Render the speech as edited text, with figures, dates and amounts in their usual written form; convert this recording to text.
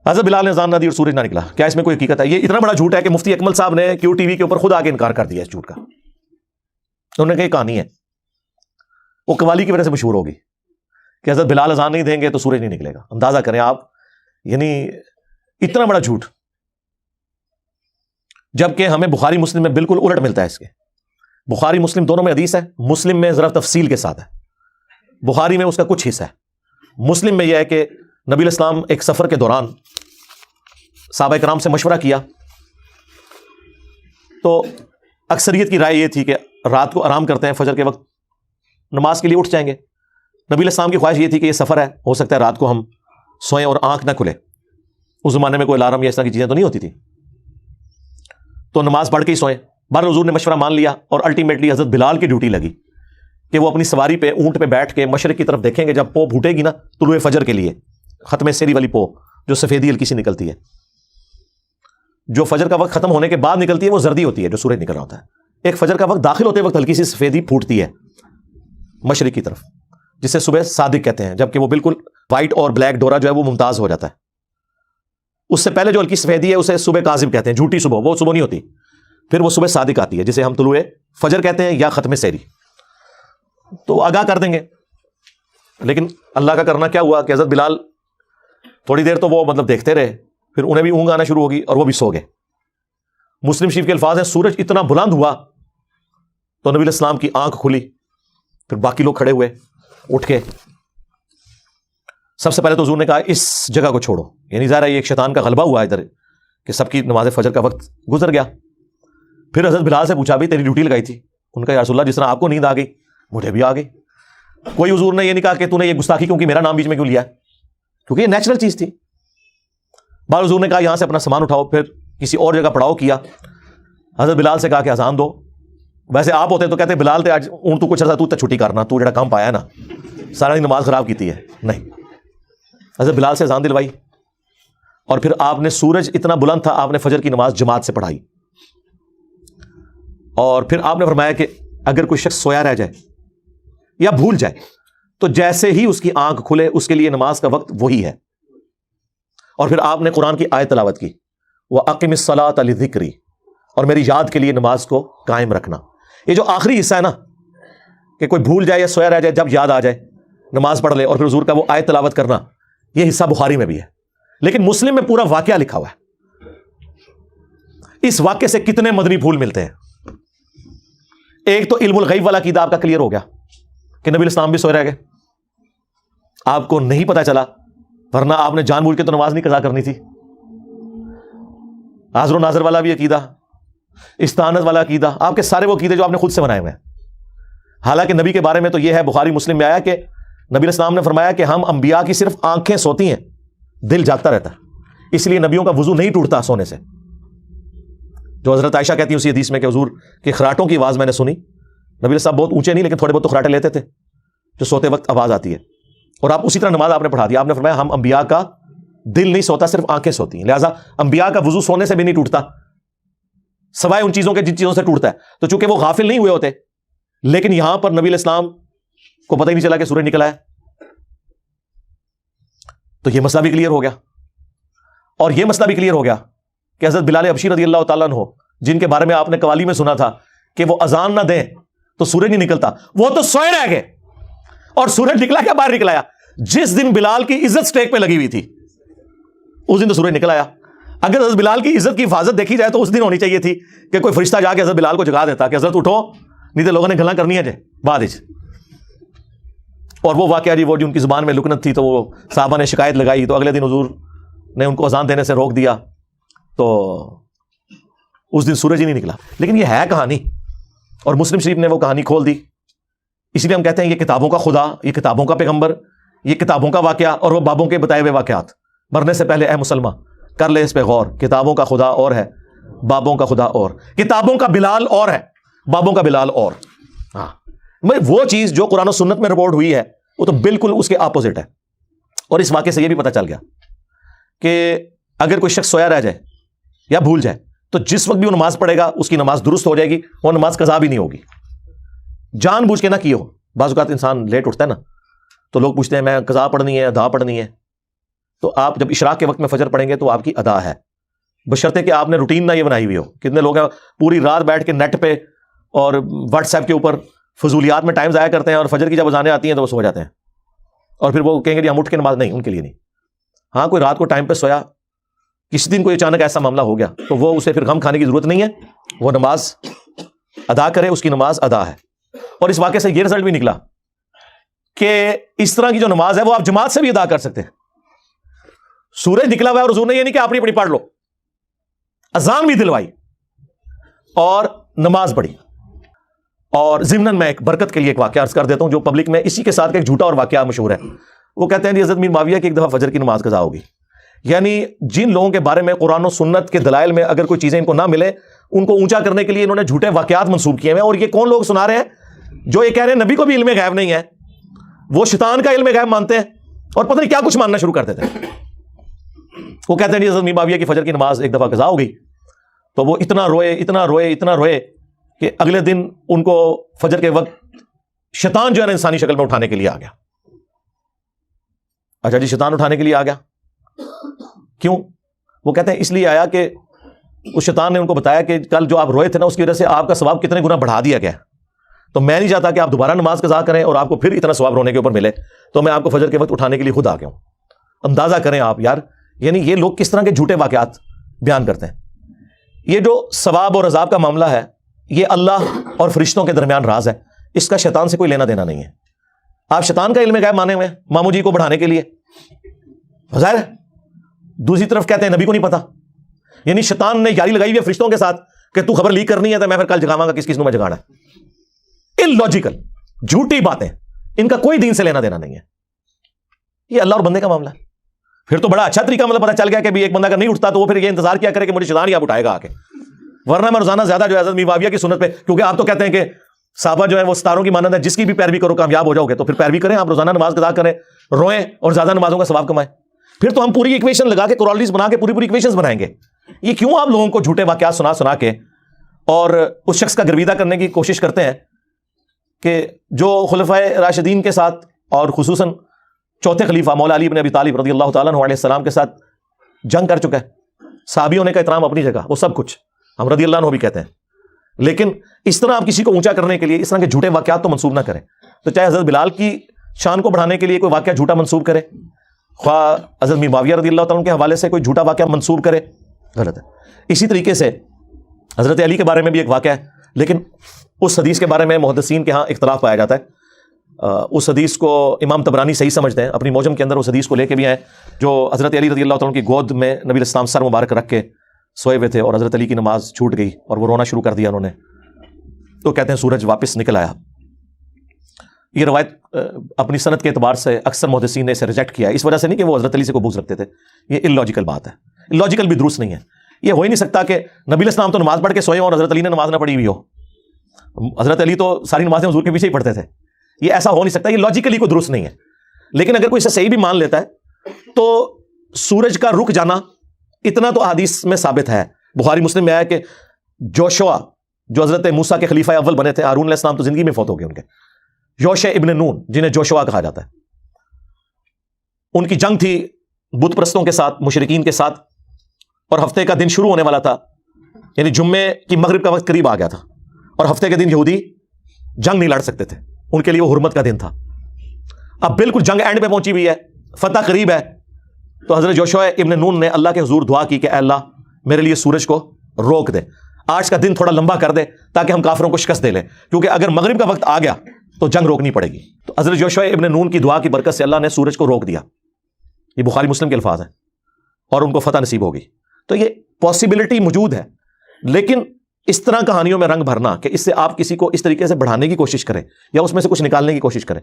حضرت بلال نے اذان نہ دی اور سورج نہ نکلا، کیا اس میں کوئی حقیقت ہے؟ یہ اتنا بڑا جھوٹ ہے کہ مفتی اکمل صاحب نے کیو ٹی وی کے اوپر خود آ کے انکار کر دیا اس جھوٹ کا. انہوں نے کہا یہ کہانی ہے، وہ قوالی کی وجہ سے مشہور ہوگی کہ حضرت بلال اذان نہیں دیں گے تو سورج نہیں نکلے گا. اندازہ کریں آپ، یعنی اتنا بڑا جھوٹ، جبکہ ہمیں بخاری مسلم میں بالکل الٹ ملتا ہے اس کے. بخاری مسلم دونوں میں حدیث ہے، مسلم میں ذرا تفصیل کے ساتھ ہے، بخاری میں اس کا کچھ حصہ ہے. مسلم میں یہ ہے کہ نبی علیہ السلام ایک سفر کے دوران صحابہ کرام سے مشورہ کیا تو اکثریت کی رائے یہ تھی کہ رات کو آرام کرتے ہیں، فجر کے وقت نماز کے لیے اٹھ جائیں گے. نبی علیہ السلام کی خواہش یہ تھی کہ یہ سفر ہے، ہو سکتا ہے رات کو ہم سوئیں اور آنکھ نہ کھلے. اس زمانے میں کوئی الارم یا اس طرح کی چیزیں تو نہیں ہوتی تھی، تو نماز پڑھ کے ہی سوئیں. بہرحال حضور نے مشورہ مان لیا اور الٹیمیٹلی حضرت بلال کی ڈیوٹی لگی کہ وہ اپنی سواری پہ اونٹ پہ بیٹھ کے مشرق کی طرف دیکھیں گے. جب پو پھوٹے گی نا طلوع فجر کے لیے، ختم سری والی پو جو سفیدی ہلکی سی نکلتی ہے، جو فجر کا وقت ختم ہونے کے بعد نکلتی ہے وہ زردی ہوتی ہے جو سورج نکل رہا ہوتا ہے. ایک فجر کا وقت داخل ہوتے وقت ہلکی سی سفیدی پھوٹتی ہے مشرق کی طرف، جسے صبح صادق کہتے ہیں، جبکہ وہ بالکل وائٹ اور بلیک ڈورا جو ہے وہ ممتاز ہو جاتا ہے. اس سے پہلے جو ہلکی سفیدی ہے اسے صبح کاذب کہتے ہیں، جھوٹی صبح، وہ صبح نہیں ہوتی. پھر وہ صبح صادق آتی ہے جسے ہم طلوع فجر کہتے ہیں یا ختم سحری. تو آگاہ کر دیں گے. لیکن اللہ کا کرنا کیا ہوا کہ حضرت بلال تھوڑی دیر تو وہ مطلب دیکھتے رہے، پھر انہیں بھی اونگ آنا شروع ہوگی اور وہ بھی سو گئے. مسلم شریف کے الفاظ ہیں سورج اتنا بلند ہوا تو نبی علیہ السلام کی آنکھ کھلی. پھر باقی لوگ کھڑے ہوئے اٹھ کے. سب سے پہلے تو حضور نے کہا اس جگہ کو چھوڑو، یعنی ظاہر ہے یہ ایک شیطان کا غلبہ ہوا ادھر کہ سب کی نماز فجر کا وقت گزر گیا. پھر حضرت بلال سے پوچھا بھی تیری ڈیوٹی لگائی تھی؟ ان کا یا رسول اللہ جس طرح آپ کو نیند آ گئی مجھے بھی آ گئی. کوئی حضور نے یہ نہیں کہا کہ تو نے یہ گستاخی کیوں کی، میرا نام بیچ میں کیوں لیا ہے، کیونکہ یہ نیچرل چیز تھی. بعض حضور نے کہا یہاں سے اپنا سامان اٹھاؤ، پھر کسی اور جگہ پڑاؤ کیا. حضرت بلال سے کہا کہ اذان دو. ویسے آپ ہوتے تو کہتے بلال تے آج اون تو کچھ عرصہ تو چھٹی کرنا، تو جڑا کام پایا ہے نا سارا دن نماز خراب کیتی ہے. نہیں، حضرت بلال سے اذان دلوائی اور پھر آپ نے، سورج اتنا بلند تھا، آپ نے فجر کی نماز جماعت سے پڑھائی. اور پھر آپ نے فرمایا کہ اگر کوئی شخص سویا رہ جائے یا بھول جائے تو جیسے ہی اس کی آنکھ کھلے اس کے لیے نماز کا وقت وہی ہے. اور پھر آپ نے قرآن کی آیت تلاوت کی، وَأَقِمِ الصَّلَاةَ لِذِكْرِي، اور میری یاد کے لیے نماز کو قائم رکھنا. یہ جو آخری حصہ ہے نا کہ کوئی بھول جائے یا سویا رہ جائے، جب یاد آ جائے نماز پڑھ لے اور پھر حضور کا وہ آیت تلاوت کرنا، یہ حصہ بخاری میں بھی ہے. لیکن مسلم میں پورا واقعہ لکھا ہوا ہے. اس واقعے سے کتنے مدنی پھول ملتے ہیں. ایک تو علم الغیب والا عقیدہ آپ کا کلیئر ہو گیا کہ نبی الاسلام بھی سوئے رہ گئے، آپ کو نہیں پتا چلا، ورنہ آپ نے جان بوجھ کے تو نماز نہیں قضا کرنی تھی. حاضر و ناظر والا بھی عقیدہ، استعانت والا عقیدہ، آپ کے سارے وہ عقیدے جو آپ نے خود سے بنائے ہوئے ہیں. حالانکہ نبی کے بارے میں تو یہ ہے، بخاری مسلم میں آیا کہ نبی علیہ السلام نے فرمایا کہ ہم انبیاء کی صرف آنکھیں سوتی ہیں، دل جاگتا رہتا ہے، اس لیے نبیوں کا وضو نہیں ٹوٹتا سونے سے. جو حضرت عائشہ کہتی ہیں اسی حدیث میں کہ حضور کے خراٹوں کی آواز میں نے سنی. نبی علیہ السلام بہت اونچے نہیں لیکن تھوڑے بہت تو خراٹے لیتے تھے جو سوتے وقت آواز آتی ہے. اور آپ اسی طرح نماز آپ نے پڑھا دی. آپ نے فرمایا ہم انبیاء کا دل نہیں سوتا، صرف آنکھیں سوتی ہیں، لہٰذا انبیاء کا وضو سونے سے بھی نہیں ٹوٹتا سوائے ان چیزوں کے جن چیزوں سے ٹوٹتا ہے. تو چونکہ وہ غافل نہیں ہوئے ہوتے، لیکن یہاں پر نبی علیہ السلام کو پتہ ہی نہیں چلا کہ سورج نکلا ہے. تو یہ مسئلہ بھی کلیئر ہو گیا. اور یہ مسئلہ بھی کلیئر ہو گیا کہ حضرت بلال حبشی رضی اللہ تعالیٰ عنہ، جن کے بارے میں آپ نے قوالی میں سنا تھا کہ وہ اذان نہ دیں تو سورج نہیں نکلتا، وہ تو سوئے رہ گئے اور سورج نکلا کیا؟ باہر نکل آیا. جس دن بلال کی عزت سٹیک پہ لگی ہوئی تھی اس دن تو سورج نکل آیا. اگر حضرت بلال کی عزت کی حفاظت دیکھی جائے تو اس دن ہونی چاہیے تھی کہ کوئی فرشتہ جا کے حضرت بلال کو جگا دیتا کہ حضرت اٹھو، نہیں تو لوگوں نے گلاں کرنی ہے جے بعد وچ. اور وہ واقعہ جی وہ جو ان کی زبان میں لکنت تھی تو وہ صحابہ نے شکایت لگائی تو اگلے دن حضور نے ان کو اذان دینے سے روک دیا، تو اس دن سورج ہی نہیں نکلا. لیکن یہ ہے کہانی اور مسلم شریف نے وہ کہانی کھول دی. اس لیے ہم کہتے ہیں یہ کتابوں کا خدا، یہ کتابوں کا پیغمبر، یہ کتابوں کا واقعہ اور وہ بابوں کے بتائے ہوئے واقعات. مرنے سے پہلے اے مسلمان کر لے اس پہ غور. کتابوں کا خدا اور ہے، بابوں کا خدا اور. کتابوں کا بلال اور ہے، بابوں کا بلال اور. ہاں، وہ چیز جو قرآن و سنت میں رپورٹ ہوئی ہے وہ تو بالکل اس کے اپوزٹ ہے. اور اس واقعے سے یہ بھی پتہ چل گیا کہ اگر کوئی شخص سویا رہ جائے یا بھول جائے تو جس وقت بھی وہ نماز پڑھے گا اس کی نماز درست ہو جائے گی، وہ نماز قضا بھی نہیں ہوگی. جان بوجھ کے نہ کی ہو. بعض اوقات انسان لیٹ اٹھتا ہے نا تو لوگ پوچھتے ہیں میں قضا پڑھنی ہے ادا پڑھنی ہے، تو آپ جب اشراق کے وقت میں فجر پڑھیں گے تو آپ کی ادا ہے، بشرطے کہ آپ نے روٹین نہ یہ بنائی ہوئی ہو۔ کتنے لوگ ہیں پوری رات بیٹھ کے نیٹ پہ اور واٹس ایپ کے اوپر فضولیات میں ٹائم ضائع کرتے ہیں، اور فجر کی جب اذانیں آتی ہیں تو وہ سو جاتے ہیں، اور پھر وہ کہیں گے ہم اٹھ کے نماز نہیں، ان کے لیے نہیں۔ ہاں کوئی رات کو ٹائم پہ سویا، کسی دن کوئی اچانک ایسا معاملہ ہو گیا تو وہ اسے پھر غم کھانے کی ضرورت نہیں ہے، وہ نماز ادا کرے، اس کی نماز ادا ہے۔ اور اس واقعے سے یہ رزلٹ بھی نکلا کہ اس طرح کی جو نماز ہے وہ آپ جماعت سے بھی ادا کر سکتے ہیں۔ سورج نکلا ہوا ہے اور حضور نے یہ نہیں کہ اپنی پڑھ لو، اذان بھی دلوائی اور نماز پڑھی۔ اور ضمن میں ایک برکت کے لیے ایک واقعہ عرض کر دیتا ہوں جو پبلک میں اسی کے ساتھ ایک جھوٹا اور واقعہ مشہور ہے۔ وہ کہتے ہیں جی حضرت میر معاویہ کی ایک دفعہ فجر کی نماز قضا ہوگی، یعنی جن لوگوں کے بارے میں قرآن و سنت کے دلائل میں اگر کوئی چیزیں ان کو نہ ملے، ان کو اونچا کرنے کے لیے انہوں نے جھوٹے واقعات منسوب کیے ہیں۔ اور یہ کون لوگ سنا رہے ہیں؟ جو یہ کہہ رہے ہیں نبی کو بھی علم غیب نہیں ہے، وہ شیطان کا علم غیب مانتے ہیں اور پتہ نہیں کیا کچھ ماننا شروع کر دیتے ہیں۔ وہ کہتے ہیں جی حضرت میر معاویہ کی فجر کی نماز ایک دفعہ قضا ہو گئی، تو وہ اتنا روئے کہ اگلے دن ان کو فجر کے وقت شیطان جو ہے نا انسانی شکل میں اٹھانے کے لیے آ گیا۔ اچھا جی، شیطان اٹھانے کے لیے آ گیا، کیوں؟ وہ کہتے ہیں اس لیے آیا کہ اس شیطان نے ان کو بتایا کہ کل جو آپ روئے تھے نا اس کی وجہ سے آپ کا ثواب کتنے گنا بڑھا دیا گیا، تو میں نہیں چاہتا کہ آپ دوبارہ نماز قضا کریں اور آپ کو پھر اتنا ثواب رونے کے اوپر ملے، تو میں آپ کو فجر کے وقت اٹھانے کے لیے خود آ گیا ہوں۔ اندازہ کریں آپ یار، یعنی یہ لوگ کس طرح کے جھوٹے واقعات بیان کرتے ہیں۔ یہ جو ثواب اور عذاب کا معاملہ ہے یہ اللہ اور فرشتوں کے درمیان راز ہے، اس کا شیطان سے کوئی لینا دینا نہیں ہے۔ آپ شیطان کا علم غیب مانے ہوئے ہیں مامو جی کو بڑھانے کے لیے، ظاہر ہے۔ دوسری طرف کہتے ہیں نبی کو نہیں پتا، یعنی شیطان نے یاری لگائی ہوئی ہے فرشتوں کے ساتھ کہ تو خبر لیک کرنی ہے تو میں پھر کل جگاواں گا، کس نو میں جگانا ہے۔ اللاجیکل جھوٹی باتیں، ان کا کوئی دین سے لینا دینا نہیں ہے، یہ اللہ اور بندے کا معاملہ ہے۔ پھر تو بڑا اچھا طریقہ مطلب پتا چل گیا کہ ایک بندہ اگر نہیں اٹھتا تو وہ پھر یہ انتظار کیا کرے کہ مجھے شیطان ہی آپ اٹھائے گا آ کے، ورنہ میں روزانہ زیادہ جو ہے حضرت میر معاویہ کی سنت پہ، کیونکہ آپ تو کہتے ہیں کہ صحابہ جو ہے وہ ستاروں کی مانند ہے، جس کی بھی پیروی کرو کامیاب ہو جاؤ گے، تو پھر پیروی کریں، آپ روزانہ نماز قضا کریں، روئیں اور زیادہ نمازوں کا ثواب کمائیں۔ پھر تو ہم پوری ایکویشن لگا کے کورالٹیز بنا کے پوری ایکویشنز بنائیں گے۔ یہ کیوں آپ لوگوں کو جھوٹے واقعات سنا کے اور اس شخص کا گرویدہ کرنے کی کوشش کرتے ہیں کہ جو خلفائے راشدین کے ساتھ اور خصوصاً چوتھے خلیفہ مولا علی بن ابی طالب رضی اللہ تعالیٰ عنہ علیہ السلام کے ساتھ جنگ کر چکا ہے۔ صحابی ہونے کا احترام اپنی جگہ، وہ سب کچھ ہم رضی اللہ عنہ بھی کہتے ہیں، لیکن اس طرح آپ کسی کو اونچا کرنے کے لیے اس طرح کے جھوٹے واقعات تو منسوب نہ کریں۔ تو چاہے حضرت بلال کی شان کو بڑھانے کے لیے کوئی واقعہ جھوٹا منسوب کرے، خواہ حضرت میر معاویہ رضی اللہ تعالیٰ کے حوالے سے کوئی جھوٹا واقعہ منسوب کرے، غلط ہے۔ اسی طریقے سے حضرت علی کے بارے میں بھی ایک واقعہ ہے، لیکن اس حدیث کے بارے میں محدثین کے ہاں اختلاف پایا جاتا ہے۔ اس حدیث کو امام طبرانی صحیح سمجھتے ہیں، اپنی موجم کے اندر اس حدیث کو لے کے بھی آئے جو حضرت علی رضی اللہ تعالیٰ کی گود میں نبی الاسلام سر مبارک رکھ کے سوئے ہوئے تھے اور حضرت علی کی نماز چھوٹ گئی اور وہ رونا شروع کر دیا انہوں نے، تو کہتے ہیں سورج واپس نکل آیا۔ یہ روایت اپنی سند کے اعتبار سے اکثر محدثین نے اسے ریجیکٹ کیا، اس وجہ سے نہیں کہ وہ حضرت علی سے کو بغض رکھتے تھے، یہ اللاجیکل بات ہے، اللاجیکل بھی درست نہیں ہے۔ یہ ہو ہی نہیں سکتا کہ نبی الاسلام تو نماز پڑھ کے سوئے اور حضرت علی نے نماز نہ پڑھی ہوئی ہو۔ حضرت علی تو ساری نمازیں حضور کے پیچھے ہی پڑھتے تھے، یہ ایسا ہو نہیں سکتا، یہ لاجیکلی کوئی درست نہیں ہے۔ لیکن اگر کوئی اسے صحیح بھی مان لیتا ہے تو سورج کا رک جانا اتنا تو احادیث میں ثابت ہے۔ بخاری مسلم میں آیا کہ جوشوا جو حضرت موسیٰ کے خلیفہ اول بنے تھے، ہارون علیہ السلام تو زندگی میں فوت ہو گئے ان کے، یوشع ابن نون جنہیں جوشوا کہا جاتا ہے، ان کی جنگ تھی بت پرستوں کے ساتھ، مشرکین کے ساتھ، اور ہفتے کا دن شروع ہونے والا تھا، یعنی جمعے کی مغرب کا وقت قریب آ گیا تھا، اور ہفتے کے دن یہودی جنگ نہیں لڑ سکتے تھے، ان کے لیے وہ حرمت کا دن تھا۔ اب بالکل جنگ اینڈ پہ پہنچی ہوئی ہے، فتح قریب ہے، تو حضرت یوشع ابن نون نے اللہ کے حضور دعا کی کہ اے اللہ میرے لیے سورج کو روک دے، آج کا دن تھوڑا لمبا کر دے تاکہ ہم کافروں کو شکست دے لیں، کیونکہ اگر مغرب کا وقت آ گیا تو جنگ روکنی پڑے گی۔ تو حضرت یوشع ابن نون کی دعا کی برکت سے اللہ نے سورج کو روک دیا، یہ بخاری مسلم کے الفاظ ہیں، اور ان کو فتح نصیب ہوگی۔ تو یہ پاسبلٹی موجود ہے، لیکن اس طرح کہانیوں میں رنگ بھرنا کہ اس سے آپ کسی کو اس طریقے سے بڑھانے کی کوشش کریں یا اس میں سے کچھ نکالنے کی کوشش کریں،